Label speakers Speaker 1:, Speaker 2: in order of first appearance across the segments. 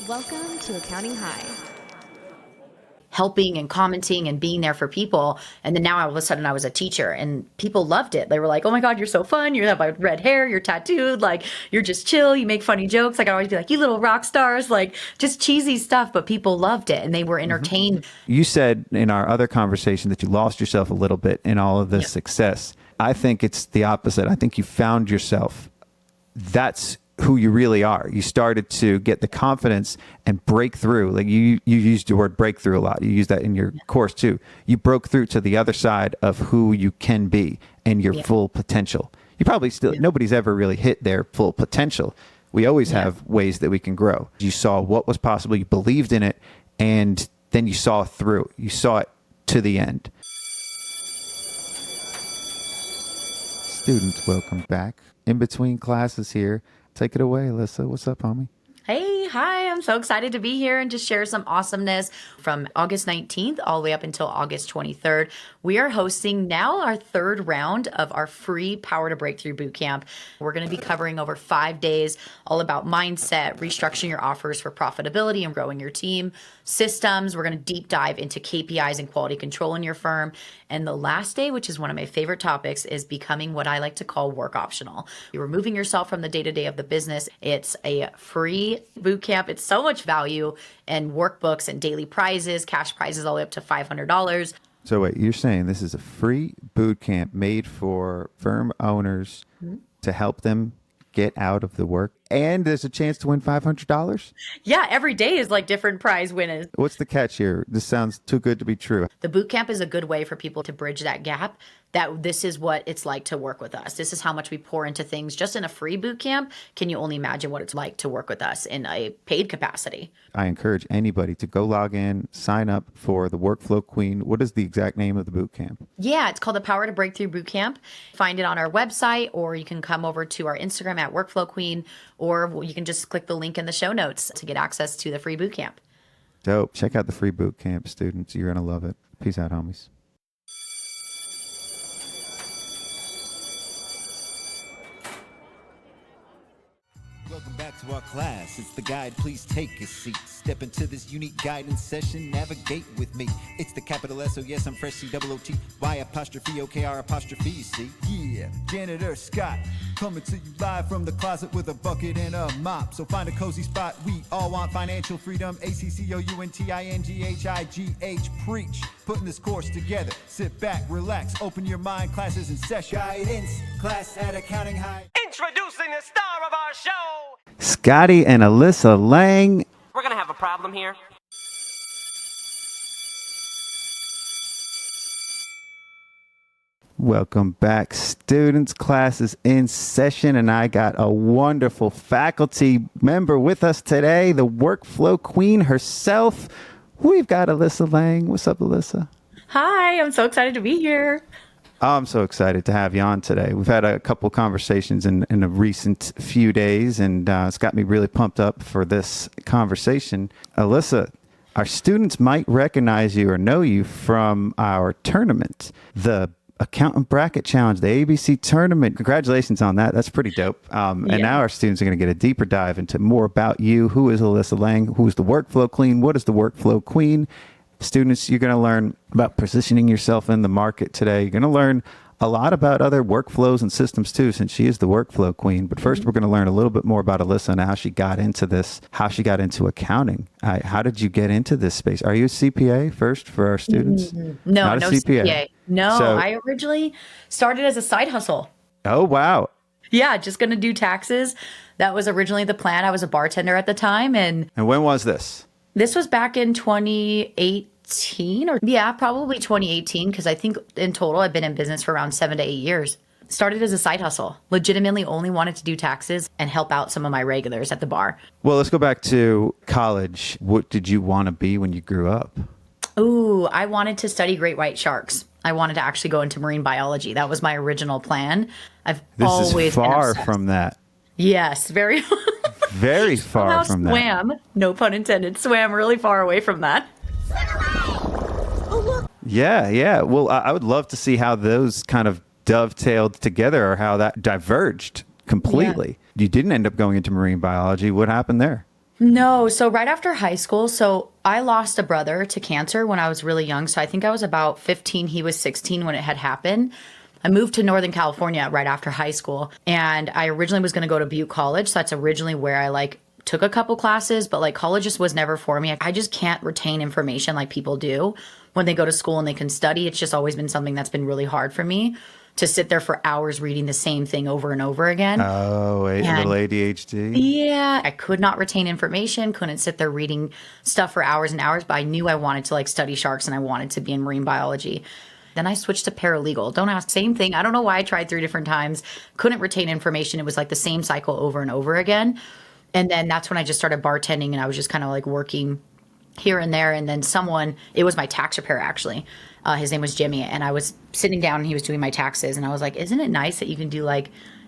Speaker 1: Welcome to Accounting High.
Speaker 2: Helping and commenting and being there for people. And then now all of a sudden I was a teacher and people loved it. They were like, oh my God, you're so fun. You have like red hair, you're tattooed, like you're just chill, you make funny jokes. Like I'd always be like, you little rock stars, like just cheesy stuff, but people loved it and they were entertained.
Speaker 3: You said in our other conversation that you lost yourself a little bit in all of this success. I think it's the opposite. I think you found yourself. That's who you really are. You started to get the confidence and break through. Like you used the word breakthrough a lot. You use that in your course too. You broke through to the other side of who you can be and your full potential. You probably still, nobody's ever really hit their full potential. We always have ways that we can grow. You saw what was possible. You believed in it. And then you saw through. You saw it to the end. Students, welcome back. In between classes here. Take it away, Alyssa. What's up, homie?
Speaker 2: Hey, hi. I'm so excited to be here and just share some awesomeness from August 19th all the way up until August 23rd. We are hosting now our third round of our free Power to Breakthrough Bootcamp. We're going to be covering over 5 days, all about mindset, restructuring your offers for profitability and growing your team, systems. We're going to deep dive into KPIs and quality control in your firm. And the last day, which is one of my favorite topics, is becoming what I like to call work optional. You're removing yourself from the day-to-day of the business. It's a free boot camp. It's so much value and workbooks and daily prizes, cash prizes all the way up to $500.
Speaker 3: So wait, you're saying this is a free boot camp made for firm owners to help them get out of the work, and there's a chance to win $500?
Speaker 2: Yeah, every day is like different prize winners.
Speaker 3: What's the catch here? This sounds too good to be true.
Speaker 2: The boot camp is a good way for people to bridge that gap, that this is what it's like to work with us. This is how much we pour into things just in a free boot camp. Can you only imagine what it's like to work with us in a paid capacity?
Speaker 3: I encourage anybody to go log in, sign up for the Workflow Queen. What is the exact name of the boot camp?
Speaker 2: Yeah, it's called the Power to Breakthrough Bootcamp. Find it on our website, or you can come over to our Instagram at Workflow Queen, or you can just click the link in the show notes to get access to the free bootcamp.
Speaker 3: Dope. Check out the free boot camp, students. You're going to love it. Peace out, homies.
Speaker 4: Welcome back to our class. It's the guide. Please take a seat. Step into this unique guidance session. Navigate with me. It's the capital S, oh yes, I'm fresh, C-O-O-T. Y apostrophe, O-K-R apostrophe, C. Yeah, janitor Scott. Coming to you live from the closet with a bucket and a mop. So find a cozy spot. We all want financial freedom. A-C-C-O-U-N-T-I-N-G-H-I-G-H. Preach. Putting this course together. Sit back, relax, open your mind. Classes in session. Guidance class at Accounting High.
Speaker 5: Introducing the star of our show.
Speaker 3: Scotty and Alyssa Lang.
Speaker 5: We're gonna have a problem here.
Speaker 3: Welcome back, students. Class is in session, and I got a wonderful faculty member with us today, the Workflow Queen herself. We've got Alyssa Lang. What's up, Alyssa?
Speaker 2: Hi, I'm so excited to be here.
Speaker 3: I'm so excited to have you on today. We've had a couple conversations in a recent few days, and it's got me really pumped up for this conversation. Alyssa, our students might recognize you or know you from our tournament, the Accountant Bracket Challenge, the ABC tournament. Congratulations on that. That's pretty dope. And now our students are going to get a deeper dive into more about you. Who is Alyssa Lang? Who's the Workflow Queen? What is the Workflow Queen? Students, you're going to learn about positioning yourself in the market today. You're going to learn a lot about other workflows and systems too, since she is the Workflow Queen. But first, we're going to learn a little bit more about Alyssa and how she got into this, how she got into accounting. How did you get into this space? Are you a CPA first for our students?
Speaker 2: No,
Speaker 3: Not
Speaker 2: no
Speaker 3: a CPA.
Speaker 2: CPA. No,
Speaker 3: So-
Speaker 2: I originally started as a side hustle.
Speaker 3: Oh, wow.
Speaker 2: Yeah, just going to do taxes. That was originally the plan. I was a bartender at the time, and
Speaker 3: And when was this?
Speaker 2: this was back in 2018 or probably 2018, because I think in total I've been in business for around 7 to 8 years. Started as a side hustle. Legitimately only wanted to do taxes and help out some of my regulars at the bar.
Speaker 3: Well, let's go back to college. What did you want to be when you grew up?
Speaker 2: Ooh, I wanted to study great white sharks. I wanted to actually go into marine biology. That was my original plan. I've
Speaker 3: This
Speaker 2: always
Speaker 3: is far
Speaker 2: been obsessed.
Speaker 3: from that.
Speaker 2: Yes, very
Speaker 3: Very far
Speaker 2: somehow
Speaker 3: from that.
Speaker 2: swam, no pun intended, swam really far away from that.
Speaker 3: Yeah. Well, I would love to see how those kind of dovetailed together or how that diverged completely. You didn't end up going into marine biology. What happened there?
Speaker 2: No. So right after high school, so I lost a brother to cancer when I was really young. So I think I was about 15. He was 16 when it had happened. I moved to Northern California right after high school. And I originally was going to go to Butte College. So that's originally where I took a couple classes, but college just was never for me. I just can't retain information like people do when they go to school and they can study. It's just always been something that's been really hard for me to sit there for hours reading the same thing over and over again.
Speaker 3: Oh, a little ADHD.
Speaker 2: Yeah. I could not retain information, couldn't sit there reading stuff for hours and hours, but I knew I wanted to study sharks and I wanted to be in marine biology. Then I switched to paralegal. Don't ask, same thing. I don't know why I tried 3 different times, couldn't retain information. It was the same cycle over and over again. And then that's when I just started bartending and I was just kind of working here and there. And then it was my tax preparer actually. His name was Jimmy. And I was sitting down and he was doing my taxes. And I was like, isn't it nice that you can do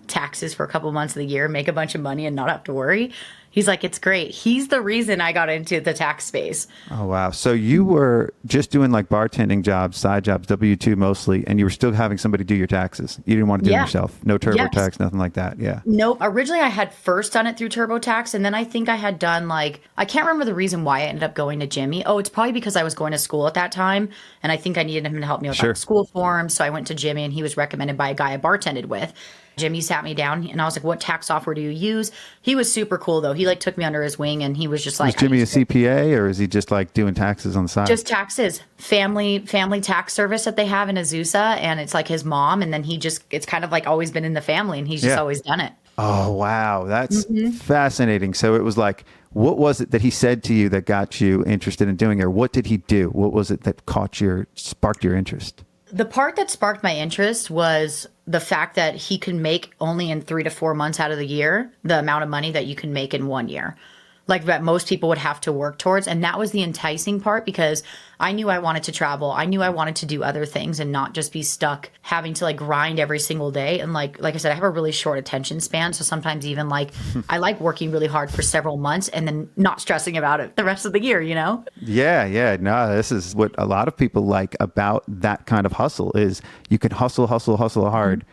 Speaker 2: taxes for a couple months of the year, make a bunch of money and not have to worry? He's like, it's great. He's the reason I got into the tax space.
Speaker 3: Oh, wow. So you were just doing bartending jobs, side jobs, W-2 mostly, and you were still having somebody do your taxes. You didn't want to do it yourself. No TurboTax, nothing like that. Yeah.
Speaker 2: Nope. Originally, I had first done it through TurboTax, and then I think I had done I can't remember the reason why I ended up going to Jimmy. Oh, it's probably because I was going to school at that time, and I think I needed him to help me with school forms. So I went to Jimmy, and he was recommended by a guy I bartended with. Jimmy sat me down and I was like, what tax software do you use? He was super cool though. He took me under his wing and he was just
Speaker 3: Was Jimmy a CPA or is he just doing taxes on the side?
Speaker 2: Just taxes. Family tax service that they have in Azusa, and it's his mom, and then it's kind of always been in the family and he's just always done it.
Speaker 3: Oh, wow. That's fascinating. So it was what was it that he said to you that got you interested in doing it? Or what did he do? What was it that sparked your interest?
Speaker 2: The part that sparked my interest was the fact that he can make only in 3 to 4 months out of the year the amount of money that you can make in 1 year. That most people would have to work towards. And that was the enticing part because I knew I wanted to travel. I knew I wanted to do other things and not just be stuck having to grind every single day. And like I said, I have a really short attention span. So sometimes even I like working really hard for several months and then not stressing about it the rest of the year,
Speaker 3: Yeah. No, this is what a lot of people like about that kind of hustle is you can hustle hard.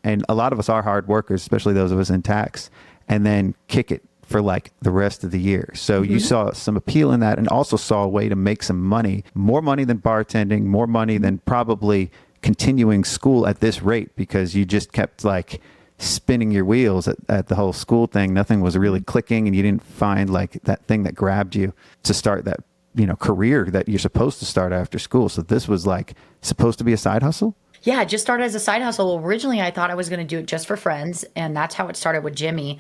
Speaker 3: And a lot of us are hard workers, especially those of us in tax, and then kick it for the rest of the year. So you saw some appeal in that and also saw a way to make some money, more money than bartending, more money than probably continuing school at this rate because you just kept spinning your wheels at the whole school thing. Nothing was really clicking and you didn't find that thing that grabbed you to start that, career that you're supposed to start after school. So this was supposed to be a side hustle?
Speaker 2: Yeah, it just started as a side hustle. Originally, I thought I was going to do it just for friends. And that's how it started with Jimmy.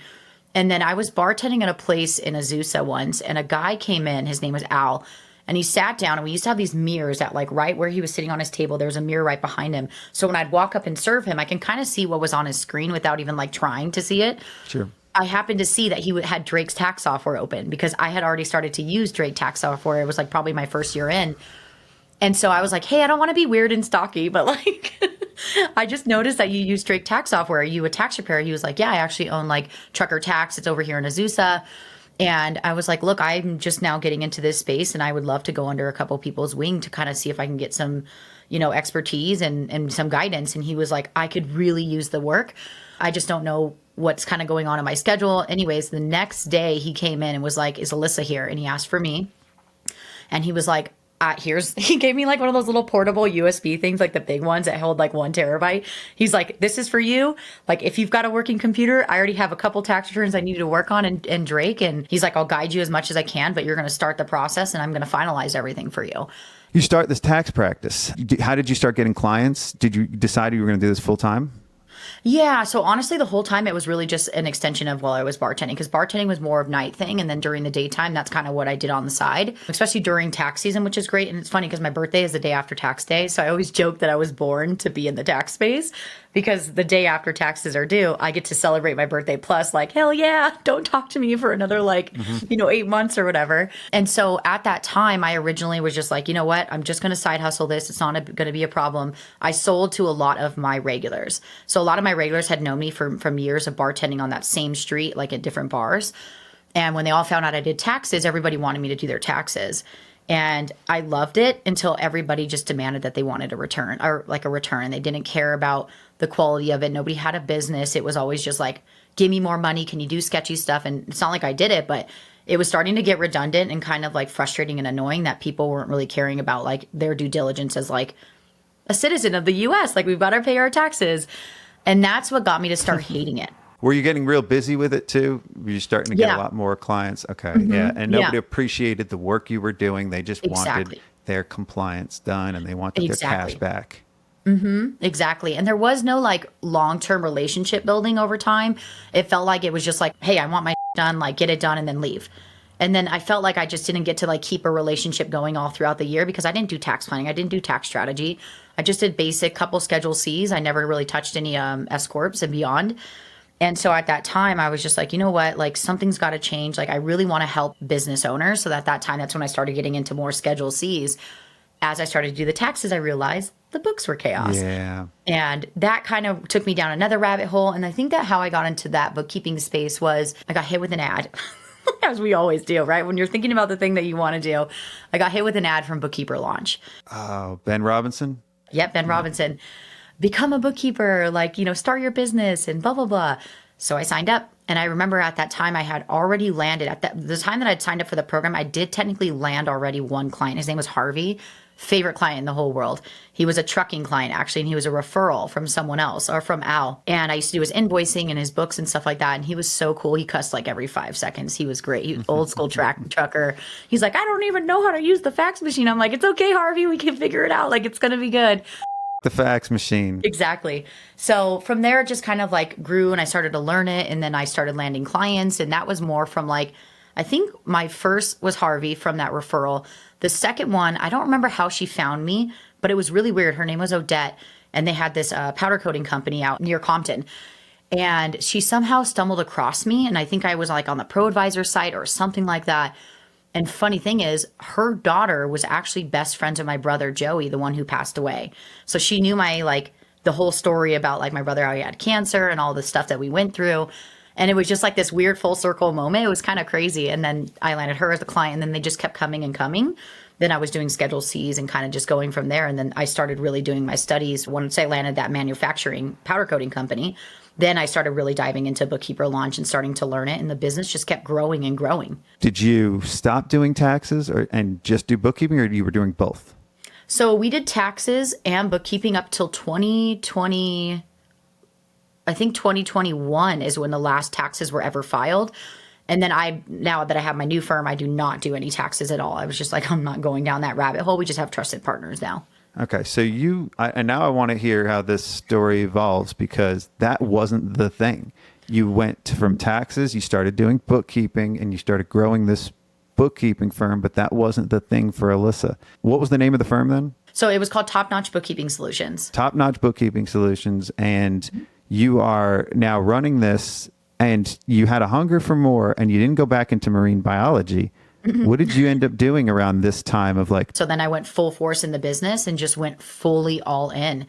Speaker 2: And then I was bartending at a place in Azusa once, and a guy came in. His name was Al, and he sat down, and we used to have these mirrors that right where he was sitting on his table, there was a mirror right behind him. So when I'd walk up and serve him, I can kind of see what was on his screen without even trying to see it.
Speaker 3: Sure.
Speaker 2: I happened to see that he had Drake's tax software open because I had already started to use Drake tax software. It was probably my first year in. And so I was like, hey, I don't want to be weird and stocky, but I just noticed that you use Drake tax software. Are you a tax preparer? He was like, yeah, I actually own Trucker Tax. It's over here in Azusa. And I was like, look, I'm just now getting into this space and I would love to go under a couple people's wing to kind of see if I can get some, expertise and some guidance. And he was like, I could really use the work. I just don't know what's kind of going on in my schedule. Anyways, the next day he came in and was like, is Alyssa here? And he asked for me. And he was like, he gave me one of those little portable USB things, the big ones that hold 1 terabyte. He's like, this is for you. If you've got a working computer, I already have a couple tax returns I need to work on and Drake. And he's like, I'll guide you as much as I can, but you're going to start the process and I'm going to finalize everything for you.
Speaker 3: You start this tax practice. How did you start getting clients? Did you decide you were going to do this full time?
Speaker 2: Yeah. So honestly, the whole time it was really just an extension of while I was bartending, because bartending was more of night thing. And then during the daytime, that's kind of what I did on the side, especially during tax season, which is great. And it's funny because my birthday is the day after tax day. So I always joke that I was born to be in the tax space because the day after taxes are due, I get to celebrate my birthday plus hell yeah, don't talk to me for another 8 months or whatever. And so at that time, I originally was just you know what, I'm just going to side hustle this. It's not going to be a problem. I sold to a lot of my regulars. So a lot of my regulars had known me from years of bartending on that same street, at different bars. And when they all found out I did taxes, everybody wanted me to do their taxes. And I loved it until everybody just demanded that they wanted a return or a return. They didn't care about the quality of it. Nobody had a business. It was always just give me more money. Can you do sketchy stuff? And it's not like I did it, but it was starting to get redundant and kind of like frustrating and annoying that people weren't really caring about like their due diligence as like a citizen of the US. Like we've got to pay our taxes. And that's what got me to start hating it.
Speaker 3: Were you getting real busy with it too? Were you starting to get a lot more clients? Okay. Yeah. And nobody appreciated the work you were doing. They just wanted their compliance done and they wanted their cash back.
Speaker 2: Exactly. And there was no like long-term relationship building over time. It felt like it was just like, hey, I want my done, like get it done and then leave. And then I felt like I just didn't get to like keep a relationship going all throughout the year because I didn't do tax planning. I didn't do tax strategy. I just did basic couple Schedule Cs. I never really touched any S Corps and beyond. And so at that time, I was just like, you know what, like something's got to change. Like I really want to help business owners. So at that time, that's when I started getting into more Schedule Cs. As I started to do the taxes, I realized the books were chaos.
Speaker 3: Yeah.
Speaker 2: And that kind of took me down another rabbit hole. And I think that how I got into that bookkeeping space was I got hit with an ad, as we always do, right? When you're thinking about the thing that you want to do, I got hit with an ad from Bookkeeper launch.
Speaker 3: Oh, Ben Robinson?
Speaker 2: Yep, Ben Robinson. Become a bookkeeper, like, you know, start your business and blah, blah, blah. So I signed up. And I remember at that time I had already landed at the time that I'd signed up for the program, I did technically land already one client. His name was Harvey, favorite client in the whole world. He was a trucking client actually, and he was a referral from someone else or from Al. And I used to do his invoicing and his books and stuff like that. And he was so cool. He cussed like every 5 seconds. He was great. He was old school trucker. He's like, I don't even know how to use the fax machine. I'm like, it's okay, Harvey. We can figure it out. Like, it's going to be good.
Speaker 3: The fax machine.
Speaker 2: Exactly. So from there, it just kind of like grew and I started to learn it. And then I started landing clients. And that was more from like, I think my first was Harvey from that referral. The second one, I don't remember how she found me, but it was really weird. Her name was Odette. And they had this powder coating company out near Compton. And she somehow stumbled across me. And I think I was like on the ProAdvisor site or something like that. And funny thing is, her daughter was actually best friends with my brother, Joey, the one who passed away. So she knew my, like, the whole story about, like, my brother, how he had cancer and all the stuff that we went through. And it was just like this weird full circle moment. It was kind of crazy. And then I landed her as a client, and then they just kept coming and coming. Then I was doing Schedule Cs and kind of just going from there. And then I started really doing my studies. Once I landed that manufacturing powder coating company, then I started really diving into Bookkeeper launch and starting to learn it. And the business just kept growing and growing. Did
Speaker 3: you stop doing taxes and just do bookkeeping, or you were doing both?
Speaker 2: So we did taxes and bookkeeping up till 2020. I think 2021 is when the last taxes were ever filed. And then now that I have my new firm, I do not do any taxes at all. I was just like, I'm not going down that rabbit hole. We just have trusted partners now.
Speaker 3: Okay. So and now I want to hear how this story evolves, because that wasn't the thing. You went from taxes, you started doing bookkeeping, and you started growing this bookkeeping firm, but that wasn't the thing for Alyssa. What was the name of the firm then?
Speaker 2: So it was called Top Notch Bookkeeping Solutions. Top
Speaker 3: Notch Bookkeeping Solutions. And you are now running this, and you had a hunger for more, and you didn't go back into marine biology. What did you end up doing around this time of like?
Speaker 2: So then I went full force in the business and just went fully all in.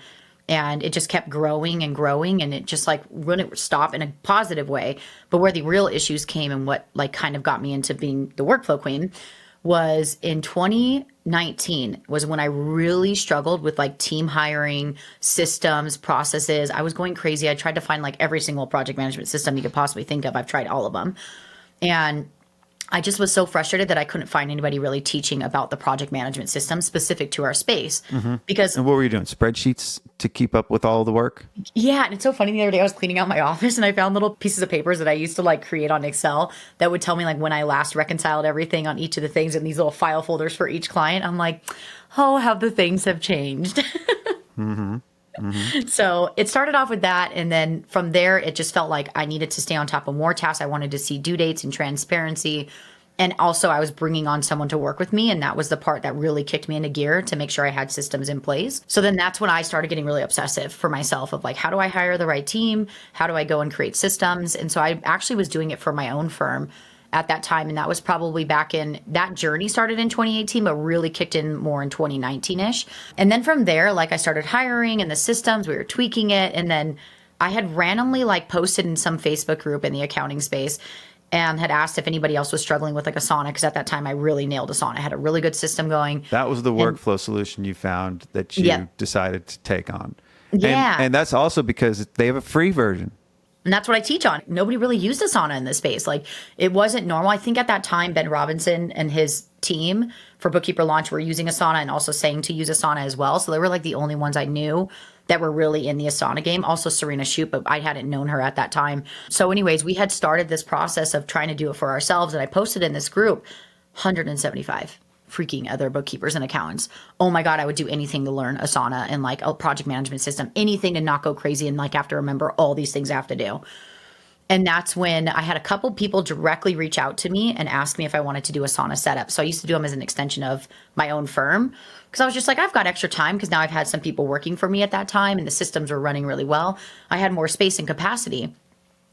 Speaker 2: And it just kept growing and growing, and it just like wouldn't stop in a positive way. But where the real issues came and what like kind of got me into being the workflow queen was in 2019 was when I really struggled with like team hiring, systems, processes. I was going crazy. I tried to find like every single project management system you could possibly think of. I've tried all of them. And I just was so frustrated that I couldn't find anybody really teaching about the project management system specific to our space. Because
Speaker 3: And what were you doing? Spreadsheets to keep up with all the work?
Speaker 2: Yeah. And it's so funny. The other day I was cleaning out my office and I found little pieces of papers that I used to like create on Excel that would tell me like when I last reconciled everything on each of the things in these little file folders for each client. I'm like, oh, how the things have changed. So it started off with that. And then from there, it just felt like I needed to stay on top of more tasks. I wanted to see due dates and transparency. And also I was bringing on someone to work with me. And that was the part that really kicked me into gear to make sure I had systems in place. So then that's when I started getting really obsessive for myself of like, how do I hire the right team? How do I go and create systems? And so I actually was doing it for my own firm at that time. And that was probably back in, that journey started in 2018, but really kicked in more in 2019-ish. And then from there, like I started hiring and the systems, we were tweaking it. And then I had randomly like posted in some Facebook group in the accounting space and had asked if anybody else was struggling with like Asana, because at that time I really nailed Asana. I had a really good system going.
Speaker 3: That was the workflow solution you found that you decided to take on.
Speaker 2: Yeah.
Speaker 3: And that's also because they have a free version.
Speaker 2: And that's what I teach on. Nobody really used Asana in this space. Like, it wasn't normal. I think at that time, Ben Robinson and his team for Bookkeeper launch were using Asana and also saying to use Asana as well. So they were like the only ones I knew that were really in the Asana game. Also Serena Shoup, but I hadn't known her at that time. So anyways, we had started this process of trying to do it for ourselves. And I posted in this group, 175 freaking other bookkeepers and accountants. Oh my God, I would do anything to learn Asana and like a project management system, anything to not go crazy and like have to remember all these things I have to do. And that's when I had a couple people directly reach out to me and ask me if I wanted to do Asana setup. So I used to do them as an extension of my own firm because I was just like, I've got extra time because now I've had some people working for me at that time and the systems were running really well. I had more space and capacity.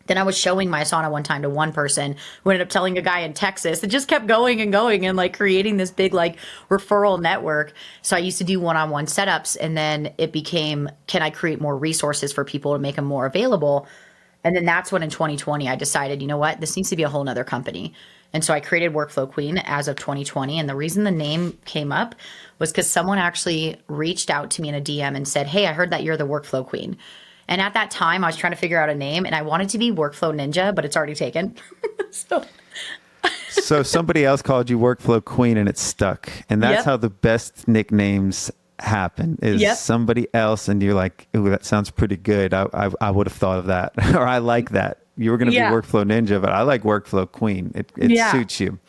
Speaker 2: Then I was showing my Asana one time to one person who ended up telling a guy in Texas. It just kept going and like creating this big like referral network. So I used to do one-on-one setups and then it became, can I create more resources for people to make them more available? And then that's when in 2020, I decided, you know what, this needs to be a whole nother company. And so I created Workflow Queen as of 2020. And the reason the name came up was because someone actually reached out to me in a DM and said, hey, I heard that you're the Workflow Queen. And at that time, I was trying to figure out a name and I wanted to be Workflow Ninja, but it's already taken.
Speaker 3: So somebody else called you Workflow Queen and it stuck. And that's how the best nicknames happen is somebody else. And you're like, ooh, that sounds pretty good. I would have thought of that. Or I like that. You were going to be Workflow Ninja, but I like Workflow Queen. It suits you.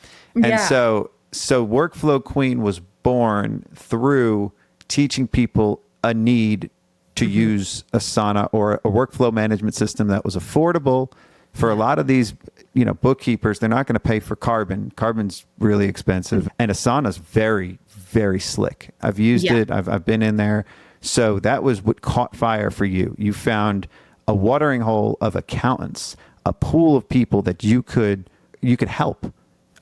Speaker 3: And so Workflow Queen was born through teaching people a need to use Asana or a workflow management system that was affordable for a lot of these, bookkeepers. They're not going to pay for Karbon. Karbon's really expensive, and Asana's very, very slick. I've used it. I've been in there. So that was what caught fire for you. You found a watering hole of accountants, a pool of people that you could help.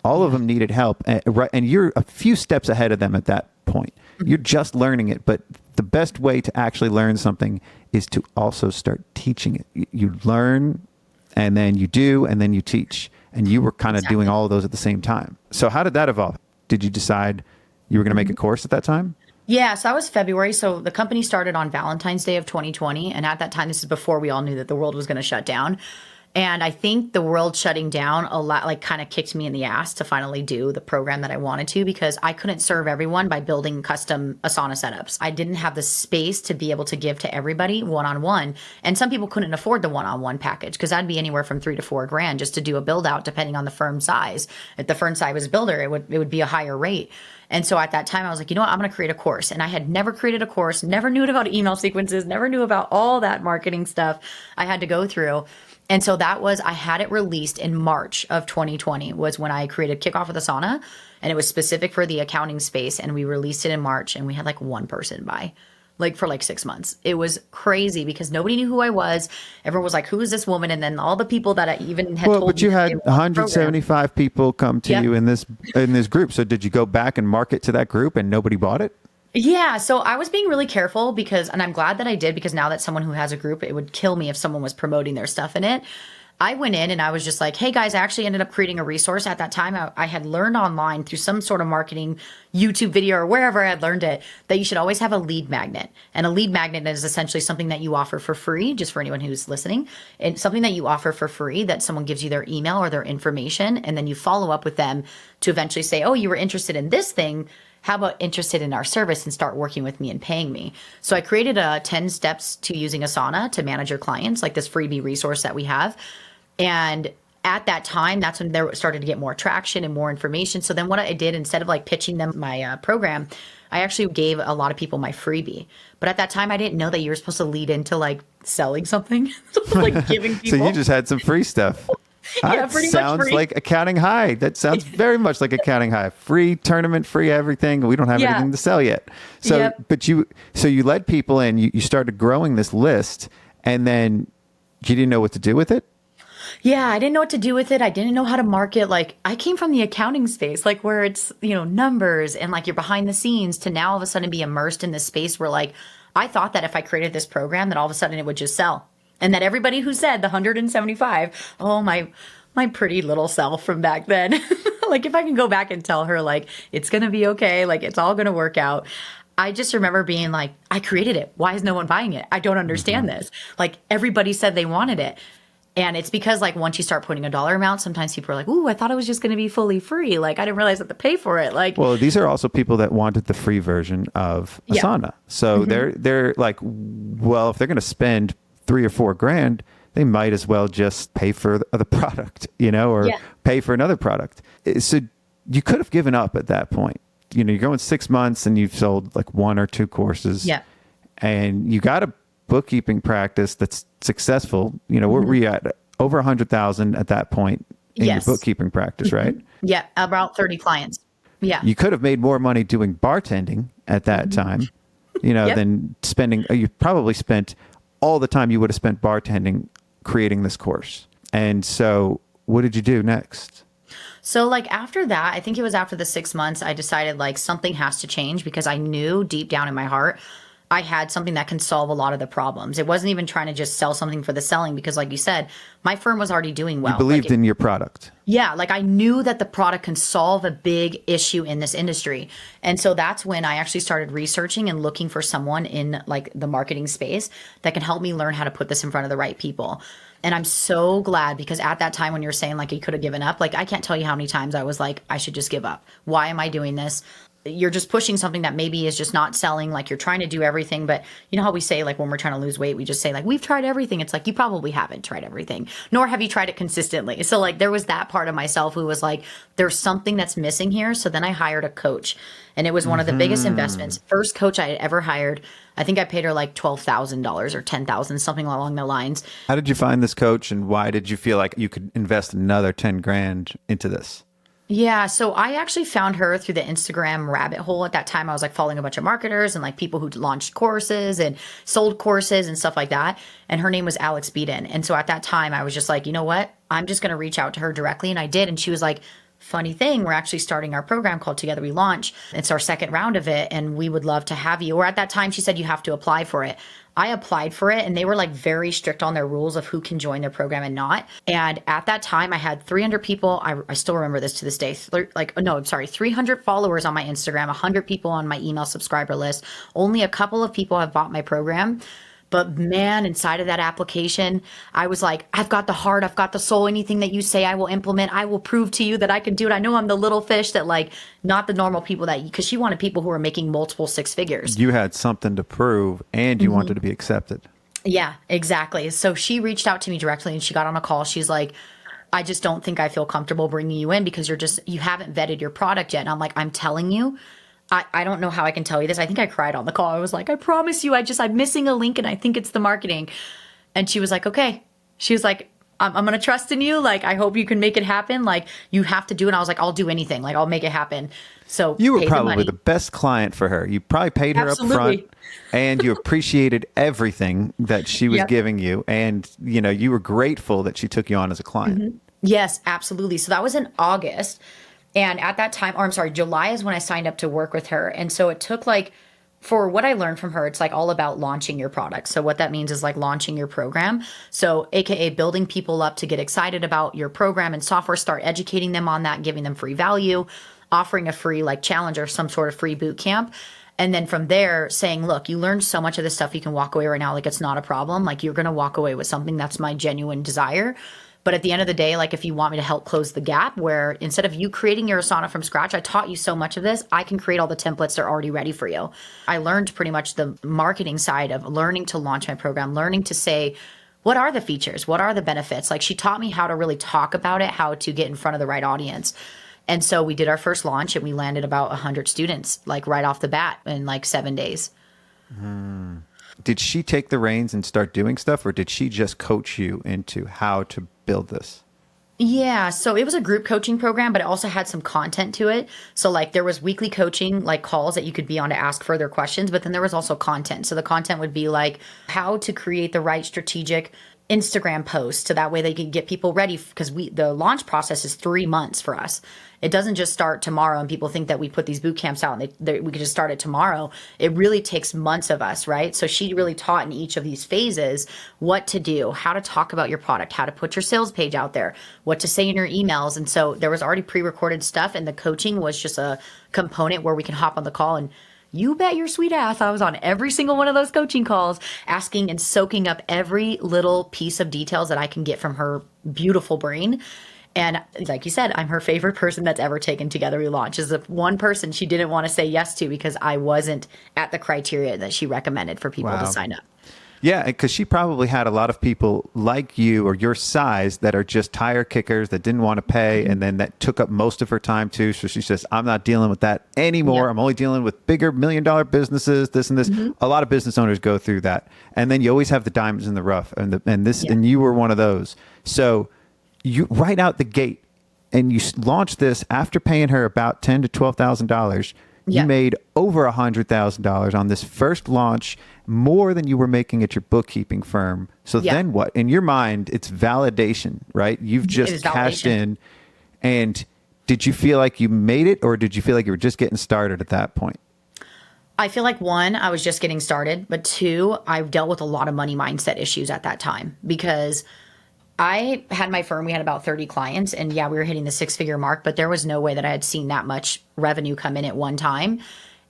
Speaker 3: All of them needed help, and you're a few steps ahead of them at that point. You're just learning it, but the best way to actually learn something is to also start teaching it. You learn, and then you do, and then you teach. And you were kind of doing all of those at the same time. So how did that evolve? Did you decide you were going to make a course at that time?
Speaker 2: Yeah, so that was February. So the company started on Valentine's Day of 2020. And at that time, this is before we all knew that the world was going to shut down. And I think the world shutting down a lot, like kind of kicked me in the ass to finally do the program that I wanted to, because I couldn't serve everyone by building custom Asana setups. I didn't have the space to be able to give to everybody one-on-one. And some people couldn't afford the one-on-one package because that'd be anywhere from $3,000 to $4,000 just to do a build out, depending on the firm size. If the firm size was a builder, it would be a higher rate. And so at that time, I was like, you know what, I'm going to create a course. And I had never created a course, never knew about email sequences, never knew about all that marketing stuff I had to go through. And so I had it released in March of 2020 was when I created Kickoff with Asana, and it was specific for the accounting space. And we released it in March and we had like one person buy for 6 months. It was crazy because nobody knew who I was. Everyone was like, who is this woman? And then all the people that I even had told
Speaker 3: but you had 175 people come to you in this group. So did you go back and market to that group and nobody bought it?
Speaker 2: Yeah. So I was being really careful and I'm glad that I did, because now that someone who has a group, it would kill me if someone was promoting their stuff in it. I went in and I was just like, hey guys, I actually ended up creating a resource. At that time, I had learned online through some sort of marketing YouTube video or wherever I had learned it, that you should always have a lead magnet. And a lead magnet is essentially something that you offer for free, just for anyone who's listening. And something that you offer for free, that someone gives you their email or their information, and then you follow up with them to eventually say, oh, you were interested in this thing. How about interested in our service and start working with me and paying me? So I created 10 steps to using Asana to manage your clients, like this freebie resource that we have. And at that time, that's when there started to get more traction and more information. So then what I did, instead of like pitching them my program, I actually gave a lot of people my freebie. But at that time, I didn't know that you were supposed to lead into like selling something, like giving people.
Speaker 3: So you just had some free stuff.
Speaker 2: Yeah, pretty much
Speaker 3: sounds
Speaker 2: free.
Speaker 3: like Accounting High. That sounds very much like Accounting High. Free tournament, free everything. We don't have anything to sell yet. So, but you led people in. You started growing this list, and then you didn't know what to do with it.
Speaker 2: Yeah, I didn't know what to do with it. I didn't know how to market. Like, I came from the accounting space, like where it's, numbers and like you're behind the scenes, to now all of a sudden be immersed in this space where like, I thought that if I created this program, that all of a sudden it would just sell. And that everybody who said the 175, oh, my pretty little self from back then, like if I can go back and tell her like, it's going to be okay, like it's all going to work out. I just remember being like, I created it. Why is no one buying it? I don't understand this. Like everybody said they wanted it. And it's because like once you start putting a dollar amount, sometimes people are like, ooh, I thought it was just going to be fully free. Like I didn't realize I had to pay for it. Like,
Speaker 3: Well, these are also people that wanted the free version of Asana. So they're like, well, if they're going to spend $3 or $4 grand, they might as well just pay for the product, or pay for another product. So you could have given up at that point. You're going 6 months and you've sold like 1 or 2 courses.
Speaker 2: Yeah.
Speaker 3: And you got a bookkeeping practice that's successful. Where were you at? Over 100,000 at that point in your bookkeeping practice, right?
Speaker 2: Yeah, about 30 clients. Yeah.
Speaker 3: You could have made more money doing bartending at that time, than spending. You probably spent all the time you would have spent bartending creating this course. And so what did you do next?
Speaker 2: So like after that, I think it was after the 6 months, I decided like something has to change because I knew deep down in my heart, I had something that can solve a lot of the problems. It wasn't even trying to just sell something for the selling because like you said, my firm was already doing well.
Speaker 3: You believed in your product.
Speaker 2: Yeah, like I knew that the product can solve a big issue in this industry. And so that's when I actually started researching and looking for someone in like the marketing space that can help me learn how to put this in front of the right people. And I'm so glad because at that time when you're saying like you could have given up, like I can't tell you how many times I was like, I should just give up. Why am I doing this? You're just pushing something that maybe is just not selling. Like you're trying to do everything, but you know how we say like when we're trying to lose weight, we just say like, we've tried everything. It's like, you probably haven't tried everything, nor have you tried it consistently. So like there was that part of myself who was like, there's something that's missing here. So then I hired a coach and it was one of the biggest investments. First coach I had ever hired. I think I paid her like $12,000 or $10,000, something along the lines.
Speaker 3: How did you find this coach and why did you feel like you could invest another 10 grand into this?
Speaker 2: Yeah, so I actually found her through the Instagram rabbit hole. At that time, I was like following a bunch of marketers and like people who launched courses and sold courses and stuff like that. And her name was Beaton. And so at that time, I was just like, you know what? I'm just going to reach out to her directly. And I did. And she was like, funny thing, we're actually starting our program called Together We Launch. It's our second round of it. And we would love to have you. Or at that time, she said, you have to apply for it. I applied for it and they were like very strict on their rules of who can join their program and not. And at that time I had 300 people. I still remember this to this day. 300 followers on my Instagram, 100 people on my email subscriber list. Only a couple of people have bought my program. But man, inside of that application, I was like, I've got the heart, I've got the soul, anything that you say I will implement. I will prove to you that I can do it. I know I'm the little fish that like, not the normal people that, because she wanted people who were making multiple 6 figures.
Speaker 3: You had something to prove and you wanted to be accepted.
Speaker 2: Yeah, exactly. So she reached out to me directly and she got on a call. She's like, I just don't think I feel comfortable bringing you in because you haven't vetted your product yet. And I'm like, I'm telling you, I don't know how I can tell you this. I think I cried on the call. I was like, I promise you, I'm missing a link and I think it's the marketing. And she was like, okay. She was like, I'm going to trust in you. Like, I hope you can make it happen. Like, you have to do it. And I was like, I'll do anything. Like, I'll make it happen. So
Speaker 3: you were probably the best client for her. You probably paid her up front and you appreciated everything that she was giving you. And, you were grateful that she took you on as a client.
Speaker 2: Mm-hmm. Yes, absolutely. So that was in August. And at that time, July is when I signed up to work with her. And so it took for what I learned from her, it's like all about launching your product. So what that means is like launching your program. So AKA building people up to get excited about your program and software, start educating them on that, giving them free value, offering a free challenge or some sort of free boot camp. And then from there saying, look, you learned so much of this stuff, you can walk away right now. Like it's not a problem. Like you're going to walk away with something that's my genuine desire. But at the end of the day, if you want me to help close the gap where instead of you creating your Asana from scratch, I taught you so much of this, I can create all the templates that are already ready for you. I learned pretty much the marketing side of learning to launch my program, learning to say, what are the features? What are the benefits? She taught me how to really talk about it, how to get in front of the right audience. And so we did our first launch and we landed about 100 students, right off the bat in 7 days.
Speaker 3: Did she take the reins and start doing stuff, or did she just coach you into how to build this?
Speaker 2: Yeah, so it was a group coaching program, but it also had some content to it. So there was weekly coaching, calls that you could be on to ask further questions, but then there was also content. So the content would be how to create the right strategic Instagram post so that way they can get people ready, because the launch process is 3 months for us. It doesn't just start tomorrow and people think that we put these boot camps out and we could just start it tomorrow. It really takes months of us, right? So she really taught in each of these phases what to do, how to talk about your product, how to put your sales page out there, what to say in your emails. And so there was already pre-recorded stuff and the coaching was just a component where we can hop on the call and You bet your sweet ass I was on every single one of those coaching calls, asking and soaking up every little piece of details that I can get from her beautiful brain. And like you said, I'm her favorite person that's ever taken Together We Launch. Is the one person she didn't want to say yes to because I wasn't at the criteria that she recommended for people to sign up.
Speaker 3: Yeah, because she probably had a lot of people like you or your size that are just tire kickers that didn't want to pay, and then that took up most of her time too. So she says, I'm not dealing with that anymore.
Speaker 2: Yeah.
Speaker 3: I'm only dealing with bigger $1 million businesses, this and this. A lot of business owners go through that. And then you always have the diamonds in the rough. And you were one of those. So you right out the gate, and you launched this after paying her about $10,000 to $12,000. You made over $100,000 on this first launch, more than you were making at your bookkeeping firm. So then what? In your mind, it's validation, right? You've just cashed in. And did you feel like you made it, or did you feel like you were just getting started at that point?
Speaker 2: I feel like, one, I was just getting started, but two, I've dealt with a lot of money mindset issues at that time, because I had my firm, we had about 30 clients, and we were hitting the 6-figure mark, but there was no way that I had seen that much revenue come in at one time.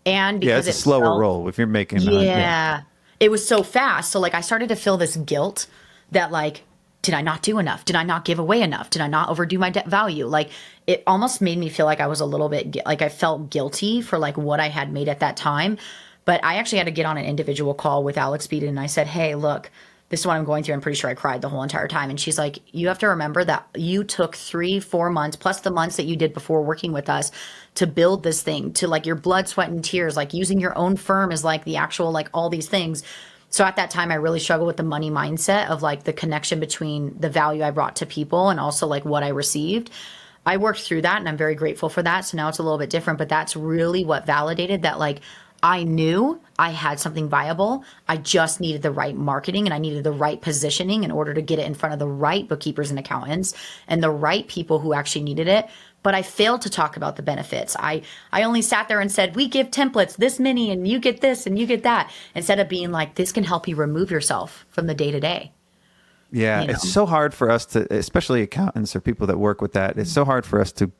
Speaker 2: And because
Speaker 3: it's a slower roll if you're making
Speaker 2: it was so fast. So like I started to feel this guilt that like, did I not do enough? Did I not give away enough? Did I not overdo my value? Like it almost made me feel like I was a little bit like I felt guilty for like what I had made at that time. But I actually had to get on an individual call with Alex Beaton, and I said, hey, look, this is what I'm going through. I'm pretty sure I cried the whole entire time. And she's like, you have to remember that you took 3-4 months plus the months that you did before working with us to build this thing, to like your blood, sweat, and tears, like using your own firm as like the actual, like all these things. So at that time, I really struggled with the money mindset of like the connection between the value I brought to people and also like what I received. I worked through that, and I'm very grateful for that. So now it's a little bit different, but that's really what validated that like I knew I had something viable. I just needed the right marketing, and I needed the right positioning in order to get it in front of the right bookkeepers and accountants and the right people who actually needed it. But I failed to talk about the benefits. I only sat there and said, we give templates this many, and you get this and you get that, instead of being like, this can help you remove yourself from the day to day.
Speaker 3: Yeah, it's so hard for us to, especially accountants or people that work with that, it's so hard for us to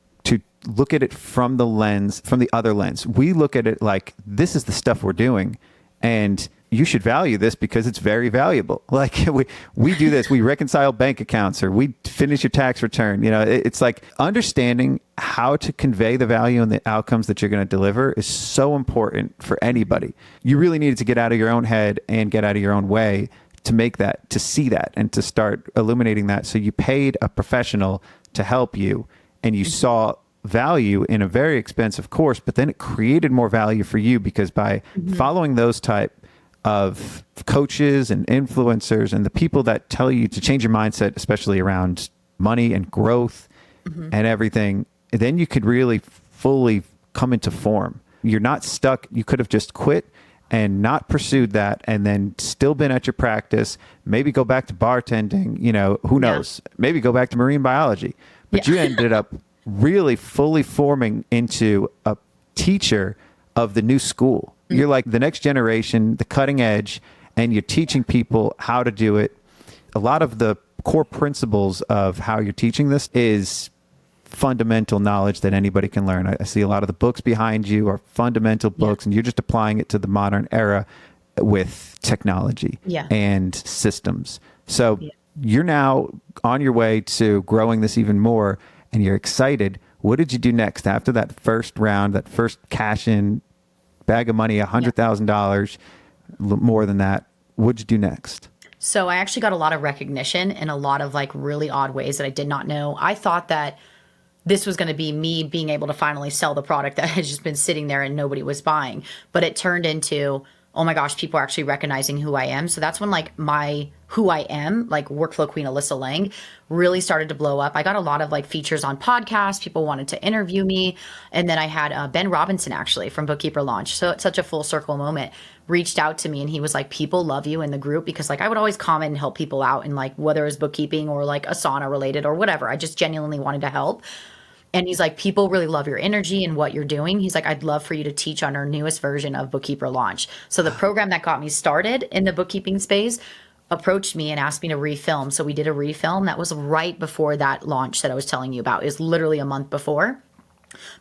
Speaker 3: look at it from the lens, from the other lens. We look at it like, this is the stuff we're doing, and you should value this because it's very valuable. Like we do this, we reconcile bank accounts, or we finish your tax return. You know, it's like understanding how to convey the value and the outcomes that you're going to deliver is so important for anybody. You really needed to get out of your own head and get out of your own way to make that, to see that, and to start illuminating that. So you paid a professional to help you, and you saw value in a very expensive course, but then it created more value for you because by following those type of coaches and influencers and the people that tell you to change your mindset, especially around money and growth and everything, then you could really fully come into form. You're not stuck. You could have just quit and not pursued that, and then still been at your practice, maybe go back to bartending, you know, who knows, maybe go back to marine biology, but you ended up really fully forming into a teacher of the new school. You're like the next generation, the cutting edge, and you're teaching people how to do it. A lot of the core principles of how you're teaching this is fundamental knowledge that anybody can learn. I see a lot of the books behind you are fundamental books, and you're just applying it to the modern era with technology and systems. So you're now on your way to growing this even more, and you're excited. What did you do next after that first round, that first cash in bag of money, $100,000, more than that? What'd you do next?
Speaker 2: So I actually got a lot of recognition in a lot of like really odd ways that I did not know. I thought that this was going to be me being able to finally sell the product that had just been sitting there and nobody was buying. But it turned into, oh my gosh, people are actually recognizing who I am. So that's when like my who I am, like workflow queen Alyssa Lang, really started to blow up. I got a lot of like features on podcasts. People wanted to interview me. And then I had Ben Robinson actually from Bookkeeper Launch. So it's such a full circle moment, reached out to me, and he was like, people love you in the group, because like I would always comment and help people out in like whether it was bookkeeping or like Asana related or whatever. I just genuinely wanted to help. And he's like, people really love your energy and what you're doing. He's like, I'd love for you to teach on our newest version of Bookkeeper Launch. So the program that got me started in the bookkeeping space approached me and asked me to refilm. So we did a refilm that was right before that launch that I was telling you about. It was literally a month before.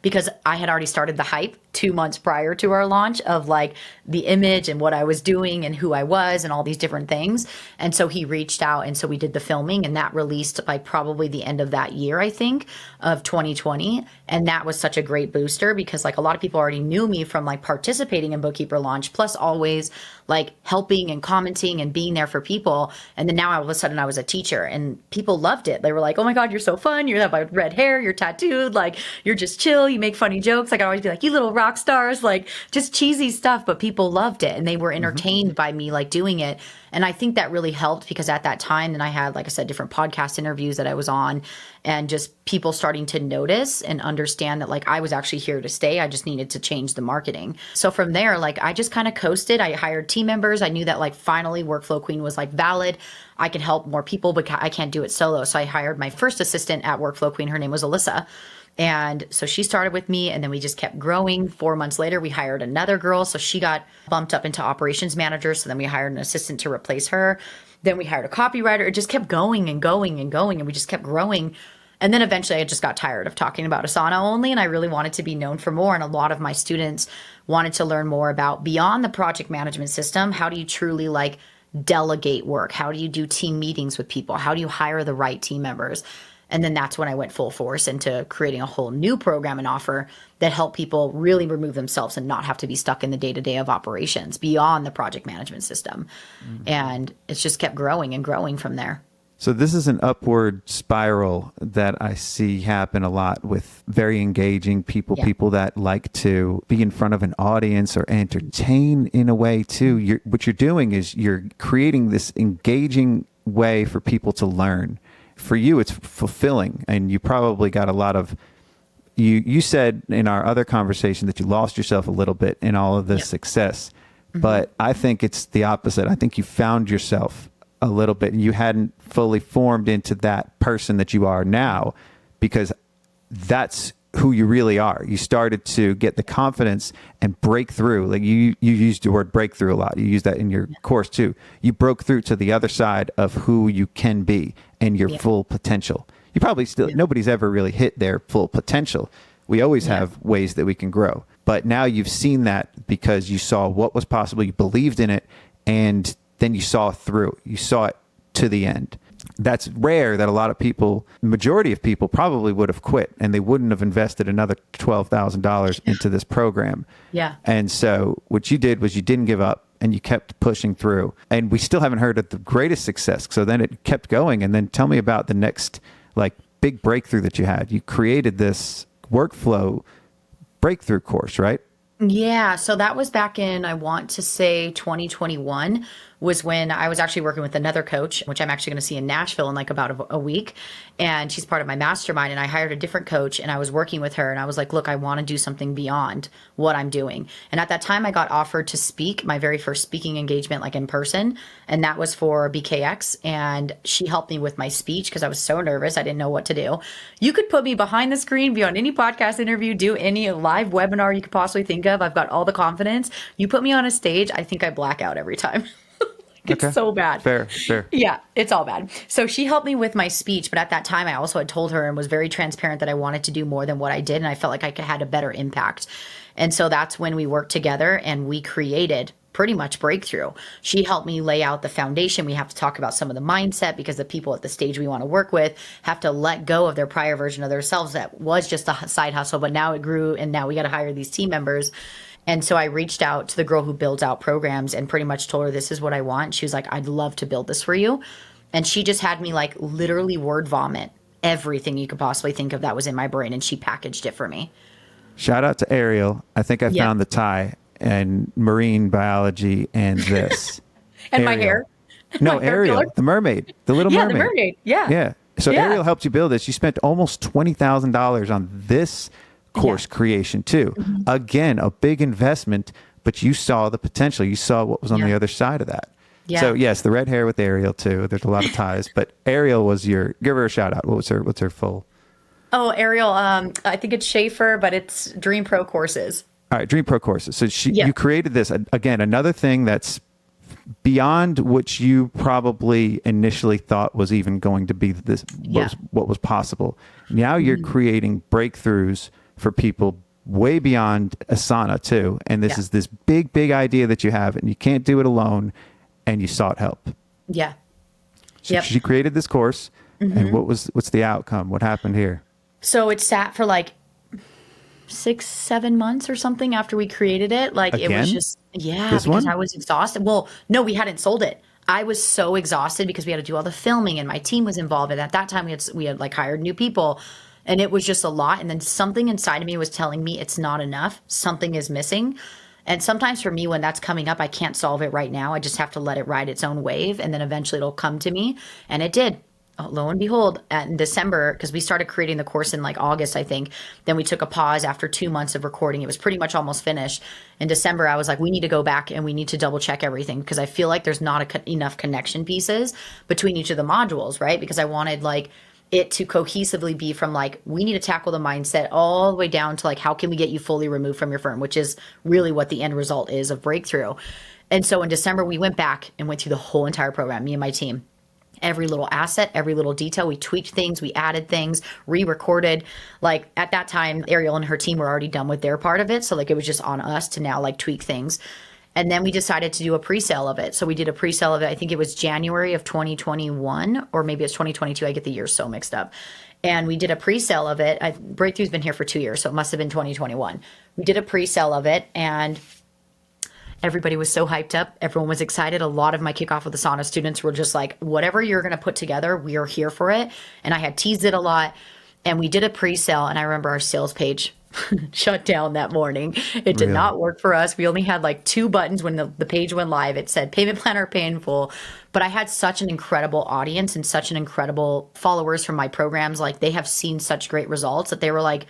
Speaker 2: because I had already started the hype 2 months prior to our launch of like the image and what I was doing and who I was and all these different things. And so he reached out, and so we did the filming, and that released like probably the end of that year, I think, of 2020. And that was such a great booster because like a lot of people already knew me from like participating in Bookkeeper launch, plus always like helping and commenting and being there for people. And then now all of a sudden I was a teacher and people loved it. They were like, oh my God, you're so fun. You have like red hair, you're tattooed, like you're just chill, you make funny jokes. Like I'd always be like, you little rock stars, like just cheesy stuff, but people loved it and they were entertained by me like doing it. And I think that really helped because at that time, then I had, like I said, different podcast interviews that I was on and just people starting to notice and understand that like I was actually here to stay. I just needed to change the marketing. So from there, like I just kind of coasted. I hired team members. I knew that like finally Workflow Queen was like valid. I could help more people, but I can't do it solo. So I hired my first assistant at Workflow Queen. Her name was Alyssa. And so she started with me and then we just kept growing. 4 months later, we hired another girl. So she got bumped up into operations manager. So then we hired an assistant to replace her. Then we hired a copywriter. It just kept going and going and going. And we just kept growing. And then eventually I just got tired of talking about Asana only. And I really wanted to be known for more. And a lot of my students wanted to learn more about beyond the project management system. How do you truly like delegate work? How do you do team meetings with people? How do you hire the right team members? And then that's when I went full force into creating a whole new program and offer that helped people really remove themselves and not have to be stuck in the day-to-day of operations beyond the project management system. And it's just kept growing and growing from there.
Speaker 3: So this is an upward spiral that I see happen a lot with very engaging people, people that like to be in front of an audience or entertain in a way too. What you're doing is you're creating this engaging way for people to learn. For you, it's fulfilling, and you probably got a lot of, you said in our other conversation that you lost yourself a little bit in all of this success, but I think it's the opposite. I think you found yourself a little bit and you hadn't fully formed into that person that you are now, because that's who you really are. You started to get the confidence and break through. Like you used the word breakthrough a lot. You use that in your course too. You broke through to the other side of who you can be and your full potential. You probably still, nobody's ever really hit their full potential. We always have ways that we can grow. But now you've seen that because you saw what was possible, you believed in it, and then you saw through. You saw it to the end. That's rare that a lot of people, majority of people probably would have quit and they wouldn't have invested another $12,000 into this program.
Speaker 2: Yeah.
Speaker 3: And so what you did was you didn't give up and you kept pushing through. And we still haven't heard of the greatest success. So then it kept going. And then tell me about the next like big breakthrough that you had. You created this workflow breakthrough course, right?
Speaker 2: Yeah. So that was back in, I want to say 2021 was when I was actually working with another coach, which I'm actually going to see in Nashville in like about a week. And she's part of my mastermind. And I hired a different coach and I was working with her and I was like, look, I want to do something beyond what I'm doing. And at that time I got offered to speak my very first speaking engagement, like in person. And that was for BKX. And she helped me with my speech because I was so nervous. I didn't know what to do. You could put me behind the screen, be on any podcast interview, do any live webinar you could possibly think of. I've got all the confidence. You put me on a stage, I think I black out every time. It's so bad.
Speaker 3: Fair.
Speaker 2: Yeah, it's all bad. So she helped me with my speech. But at that time, I also had told her and was very transparent that I wanted to do more than what I did. And I felt like I had a better impact. And so that's when we worked together and we created pretty much Breakthrough. She helped me lay out the foundation. We have to talk about some of the mindset because the people at the stage we want to work with have to let go of their prior version of themselves that was just a side hustle. But now it grew and now we got to hire these team members. And so I reached out to the girl who builds out programs and pretty much told her, this is what I want. She was like, I'd love to build this for you. And she just had me like literally word vomit everything you could possibly think of that was in my brain. And she packaged it for me.
Speaker 3: Shout out to Ariel. I think I found the tie and marine biology and this.
Speaker 2: And
Speaker 3: Ariel.
Speaker 2: my hair.
Speaker 3: No,
Speaker 2: My hair
Speaker 3: Ariel,
Speaker 2: color.
Speaker 3: the mermaid, the little mermaid.
Speaker 2: Yeah, the mermaid. Yeah.
Speaker 3: Yeah. So
Speaker 2: Yeah.
Speaker 3: Ariel helped you build this. You spent almost $20,000 on this course creation too. Again, a big investment, but you saw the potential. You saw what was on the other side of that.
Speaker 2: Yeah.
Speaker 3: So yes, the red hair with Ariel too. There's a lot of ties, but Ariel was your, give her a shout out. What's her full?
Speaker 2: Oh, Ariel, I think it's Schiffer, but it's Dreampro courses.
Speaker 3: All right, Dreampro courses. So you created this, again, another thing that's beyond what you probably initially thought was even going to be this, what was possible. Now you're creating breakthroughs for people way beyond Asana too. And this is this big, big idea that you have, and you can't do it alone, and you sought help.
Speaker 2: Yeah.
Speaker 3: She created this course, and what's the outcome? What happened here?
Speaker 2: So it sat for like 6-7 months or something after we created it. Like
Speaker 3: Again?
Speaker 2: It was just,
Speaker 3: This
Speaker 2: because
Speaker 3: one?
Speaker 2: I was exhausted. Well, no, we hadn't sold it. I was so exhausted because we had to do all the filming and my team was involved. And at that time we had like hired new people, and it was just a lot. And then something inside of me was telling me it's not enough. Something is missing. And sometimes for me, when that's coming up, I can't solve it right now. I just have to let it ride its own wave. And then eventually it'll come to me. And it did. Oh, lo and behold, in December, because we started creating the course in like August, I think. Then we took a pause after 2 months of recording. It was pretty much almost finished. In December, I was like, we need to go back and we need to double check everything, because I feel like there's not enough connection pieces between each of the modules, right? Because I wanted like it to cohesively be from like, we need to tackle the mindset all the way down to like, how can we get you fully removed from your firm, which is really what the end result is of Breakthrough. And so in December, we went back and went through the whole entire program, me and my team. Every little asset, every little detail. We tweaked things, we added things, re-recorded. Like at that time, Ariel and her team were already done with their part of it. So like it was just on us to now like tweak things. And then we decided to do a pre-sale of it. So we did a pre-sale of it. I think it was January of 2021, or maybe it's 2022. I get the years so mixed up. And we did a pre-sale of it. Breakthrough's been here for 2 years, so it must have been 2021. We did a pre-sale of it, and everybody was so hyped up. Everyone was excited. A lot of my kickoff with Asana students were just like, whatever you're going to put together, we are here for it. And I had teased it a lot. And we did a pre-sale, and I remember our sales page shut down that morning. It did not work for us. We only had like 2 buttons when the page went live. It said payment plan or pay in full. But I had such an incredible audience and such an incredible followers from my programs. Like they have seen such great results that they were like,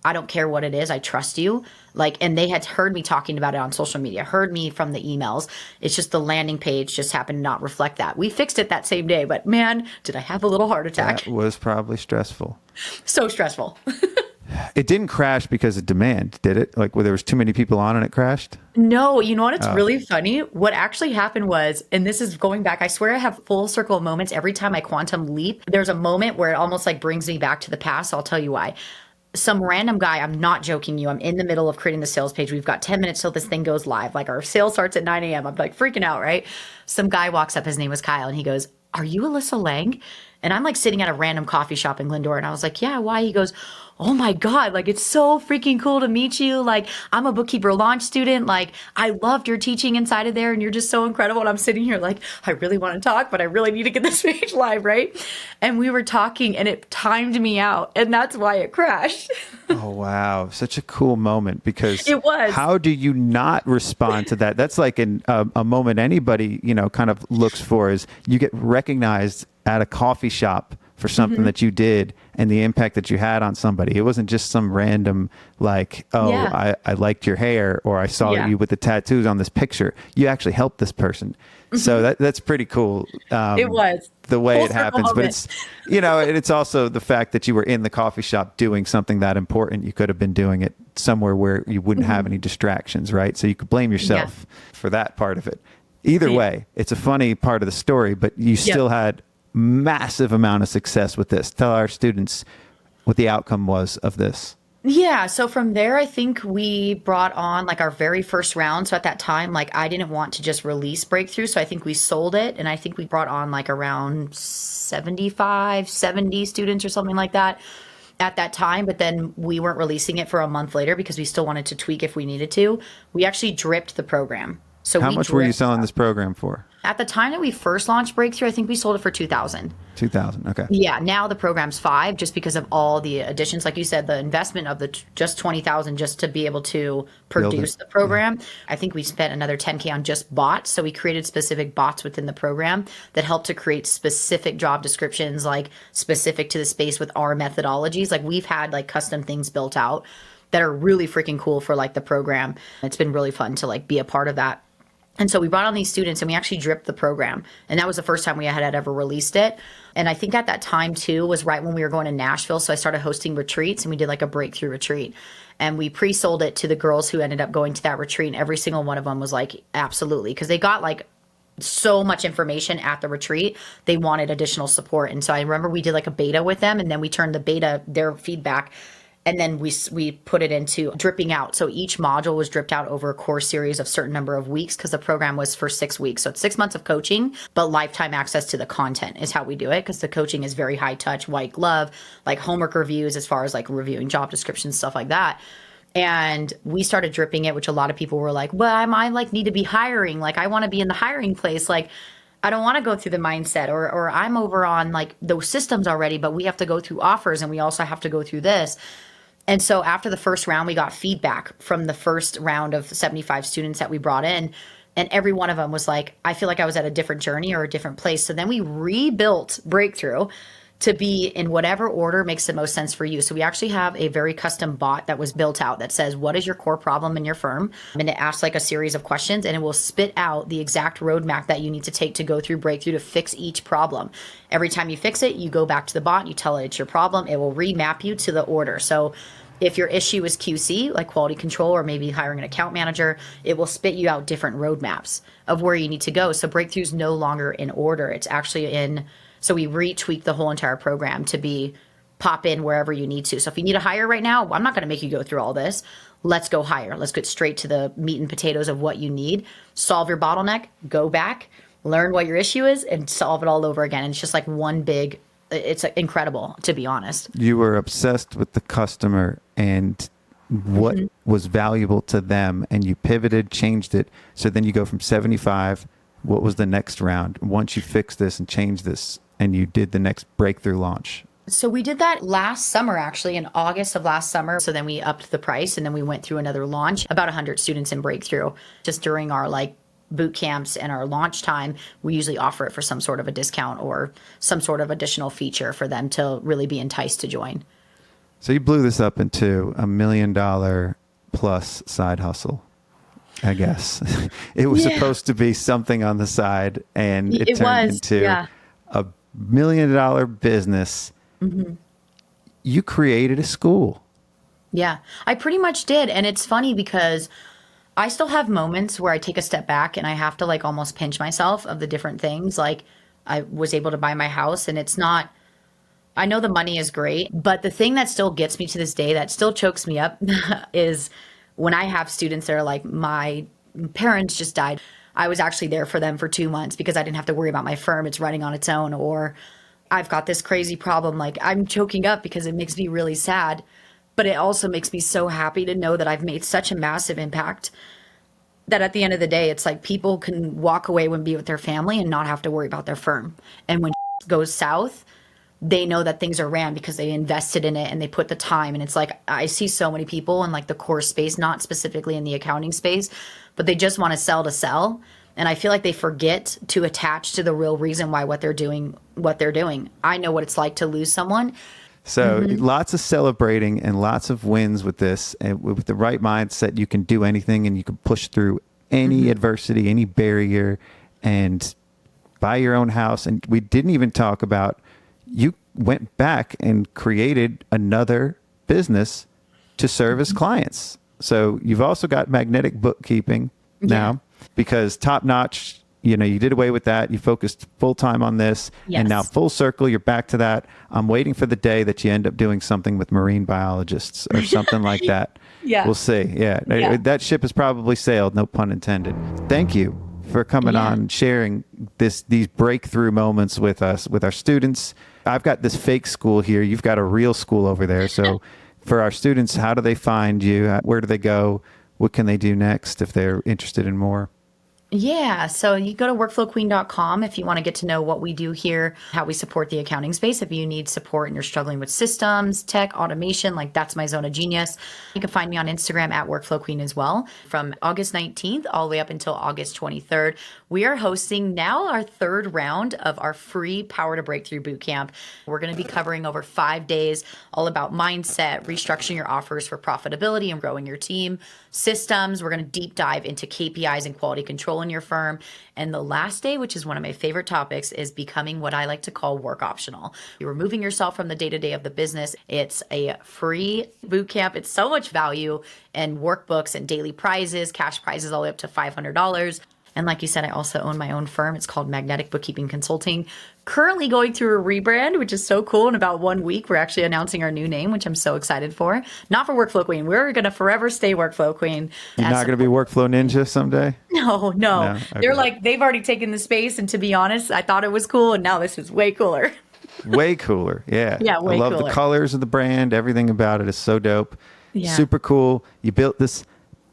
Speaker 2: I don't care what it is. I trust you. Like, and they had heard me talking about it on social media, heard me from the emails. It's just the landing page just happened to not reflect that. We fixed it that same day, but man, did I have a little heart attack.
Speaker 3: That was probably stressful.
Speaker 2: So stressful.
Speaker 3: It didn't crash because of demand, did it? Like where there was too many people on and it crashed?
Speaker 2: No, you know what? It's really funny. What actually happened was, and this is going back, I swear I have full circle moments every time I quantum leap. There's a moment where it almost like brings me back to the past. I'll tell you why. Some random guy, I'm not joking you, I'm in the middle of creating the sales page. We've got 10 minutes till this thing goes live. Like our sale starts at 9 a.m. I'm like freaking out, right? Some guy walks up, his name was Kyle, and he goes, "Are you Alyssa Lang?" And I'm like sitting at a random coffee shop in Glendora, and I was like, "Yeah, why?" He goes, "Oh my God, like it's so freaking cool to meet you. Like I'm a Bookkeeper launch student. Like I loved your teaching inside of there, and you're just so incredible." And I'm sitting here like, I really want to talk, but I really need to get this page live, right? And we were talking, and it timed me out, and that's why it crashed.
Speaker 3: Oh, wow. Such a cool moment, because
Speaker 2: It was.
Speaker 3: How do you not respond to that? That's like a moment anybody, kind of looks for, is you get recognized at a coffee shop for something that you did and the impact that you had on somebody. It wasn't just some random like, I liked your hair, or I saw you with the tattoos on this picture. You actually helped this person. So that's pretty cool.
Speaker 2: It was.
Speaker 3: The way
Speaker 2: Full
Speaker 3: it happens,
Speaker 2: circle
Speaker 3: but
Speaker 2: moment.
Speaker 3: it's, and it's also the fact that you were in the coffee shop doing something that important. You could have been doing it somewhere where you wouldn't have any distractions, right? So you could blame yourself for that part of it. Either way, it's a funny part of the story, but you still had massive amount of success with this. Tell our students what the outcome was of this.
Speaker 2: Yeah. So from there, I think we brought on like our very first round. So at that time, like I didn't want to just release Breakthrough. So I think we sold it. And I think we brought on like around 75, 70 students or something like that at that time. But then we weren't releasing it for a month later because we still wanted to tweak if we needed to. We actually dripped the program. So
Speaker 3: how much were you selling this program for?
Speaker 2: At the time that we first launched Breakthrough, I think we sold it for $2,000.
Speaker 3: $2,000. Okay.
Speaker 2: Yeah. Now the program's $5,000 just because of all the additions. Like you said, the investment of the just $20,000 just to be able to produce the program. Yeah. I think we spent another $10K on just bots. So we created specific bots within the program that help to create specific job descriptions, like specific to the space with our methodologies. Like we've had like custom things built out that are really freaking cool for like the program. It's been really fun to like be a part of that. And so we brought on these students and we actually dripped the program. And that was the first time we had ever released it. And I think at that time too was right when we were going to Nashville. So I started hosting retreats and we did like a Breakthrough retreat. And we pre-sold it to the girls who ended up going to that retreat. And every single one of them was like, absolutely. Because they got like so much information at the retreat. They wanted additional support. And so I remember we did like a beta with them. And then we turned the beta, their feedback, And then we put it into dripping out. So each module was dripped out over a course series of certain number of weeks because the program was for 6 weeks. So it's 6 months of coaching, but lifetime access to the content is how we do it, because the coaching is very high touch, white glove, like homework reviews as far as like reviewing job descriptions, stuff like that. And we started dripping it, which a lot of people were like, well, I like need to be hiring. Like I want to be in the hiring place. Like I don't want to go through the mindset, or I'm over on like those systems already, but we have to go through offers and we also have to go through this. And so after the first round, we got feedback from the first round of 75 students that we brought in. And every one of them was like, I feel like I was at a different journey or a different place. So then we rebuilt Breakthrough to be in whatever order makes the most sense for you. So we actually have a very custom bot that was built out that says, what is your core problem in your firm? And it asks like a series of questions, and it will spit out the exact roadmap that you need to take to go through Breakthrough to fix each problem. Every time you fix it, you go back to the bot, you tell it it's your problem, it will remap you to the order. So if your issue is QC, like quality control, or maybe hiring an account manager, it will spit you out different roadmaps of where you need to go. So Breakthrough is no longer in order. It's actually in, so we retweak the whole entire program to be pop in wherever you need to. So if you need to hire right now, I'm not going to make you go through all this. Let's go hire. Let's get straight to the meat and potatoes of what you need. Solve your bottleneck, go back, learn what your issue is, and solve it all over again. And it's just like one big, it's incredible, to be honest.
Speaker 3: You were obsessed with the customer and what was valuable to them, and you pivoted, changed it. So then you go from 75. What was the next round? Once you fixed this and changed this and you did the next Breakthrough launch.
Speaker 2: So we did that last summer, actually, in August of last summer. So then we upped the price, and then we went through another launch, about 100 students in Breakthrough. Just during our like boot camps and our launch time, we usually offer it for some sort of a discount or some sort of additional feature for them to really be enticed to join.
Speaker 3: So you blew this up into $1 million plus side hustle, I guess. It was supposed to be something on the side, and it turned into a $1 million business. You created a school.
Speaker 2: Yeah, I pretty much did. And it's funny because I still have moments where I take a step back and I have to like almost pinch myself of the different things. Like I was able to buy my house, and it's not, I know the money is great, but the thing that still gets me to this day, that still chokes me up is when I have students that are like, my parents just died. I was actually there for them for 2 months because I didn't have to worry about my firm. It's running on its own. Or I've got this crazy problem. Like I'm choking up because it makes me really sad, but it also makes me so happy to know that I've made such a massive impact that at the end of the day, it's like people can walk away and be with their family and not have to worry about their firm. And when goes south, they know that things are ran because they invested in it and they put the time. And it's like, I see so many people in like the course space, not specifically in the accounting space, but they just want to sell. And I feel like they forget to attach to the real reason why what they're doing. I know what it's like to lose someone.
Speaker 3: So lots of celebrating and lots of wins with this. And with the right mindset, you can do anything, and you can push through any adversity, any barrier, and buy your own house. And we didn't even talk about, you went back and created another business to service clients. So you've also got magnetic bookkeeping now, because Top Notch, you did away with that. You focused full time on this, and now full circle, you're back to that. I'm waiting for the day that you end up doing something with marine biologists or something like that. We'll see. That ship has probably sailed, no pun intended. Thank you for coming on, sharing these breakthrough moments with us, with our students. I've got this fake school here. You've got a real school over there. So for our students, how do they find you? Where do they go? What can they do next if they're interested in more?
Speaker 2: Yeah. So you go to workflowqueen.com if you want to get to know what we do here, how we support the accounting space. If you need support and you're struggling with systems, tech, automation, like that's my zone of genius. You can find me on Instagram at workflowqueen as well. From August 19th all the way up until August 23rd, we are hosting now our third round of our free Power to Breakthrough Bootcamp. We're going to be covering over 5 days, all about mindset, restructuring your offers for profitability and growing your team, systems. We're going to deep dive into KPIs and quality control in your firm. And the last day, which is one of my favorite topics, is becoming what I like to call work optional. You're removing yourself from the day-to-day of the business. It's a free boot camp. It's so much value and workbooks and daily prizes, cash prizes all the way up to $500. And like you said, I also own my own firm. It's called Magnetic Bookkeeping Consulting. Currently going through a rebrand, which is so cool. In about 1 week, we're actually announcing our new name, which I'm so excited for. Not for Workflow Queen. We're going to forever stay Workflow Queen.
Speaker 3: You're not going to be Workflow Ninja someday?
Speaker 2: No.
Speaker 3: No?
Speaker 2: They're
Speaker 3: Okay.
Speaker 2: like, they've already taken the space. And to be honest, I thought it was cool. And now this is way cooler.
Speaker 3: Way cooler. Yeah.
Speaker 2: Yeah, way
Speaker 3: I love
Speaker 2: cooler.
Speaker 3: the colors of the brand. Everything about it is so dope.
Speaker 2: Yeah.
Speaker 3: Super cool. You built this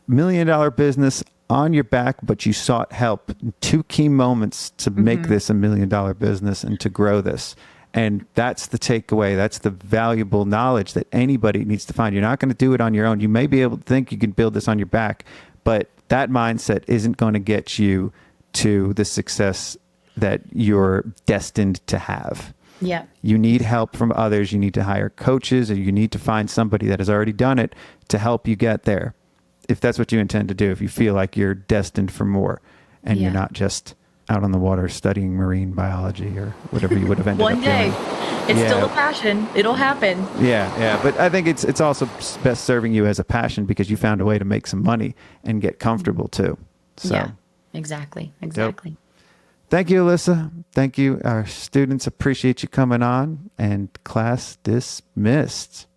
Speaker 3: $1 million business on your back, but you sought help in 2 key moments to make this $1 million business and to grow this. And that's the takeaway. That's the valuable knowledge that anybody needs to find. You're not going to do it on your own. You may be able to think you can build this on your back, but that mindset isn't going to get you to the success that you're destined to have.
Speaker 2: Yeah.
Speaker 3: You need help from others. You need to hire coaches, or you need to find somebody that has already done it to help you get there. If that's what you intend to do, if you feel like you're destined for more and
Speaker 2: Yeah.
Speaker 3: you're not just out on the water studying marine biology or whatever you would have ended
Speaker 2: One
Speaker 3: up
Speaker 2: day.
Speaker 3: doing.
Speaker 2: It's
Speaker 3: Yeah.
Speaker 2: still a passion. It'll happen.
Speaker 3: Yeah. But I think it's also best serving you as a passion because you found a way to make some money and get comfortable too. So
Speaker 2: Yeah. Exactly.
Speaker 3: thank you, Alyssa. Thank you. Our students appreciate you coming on, and class dismissed.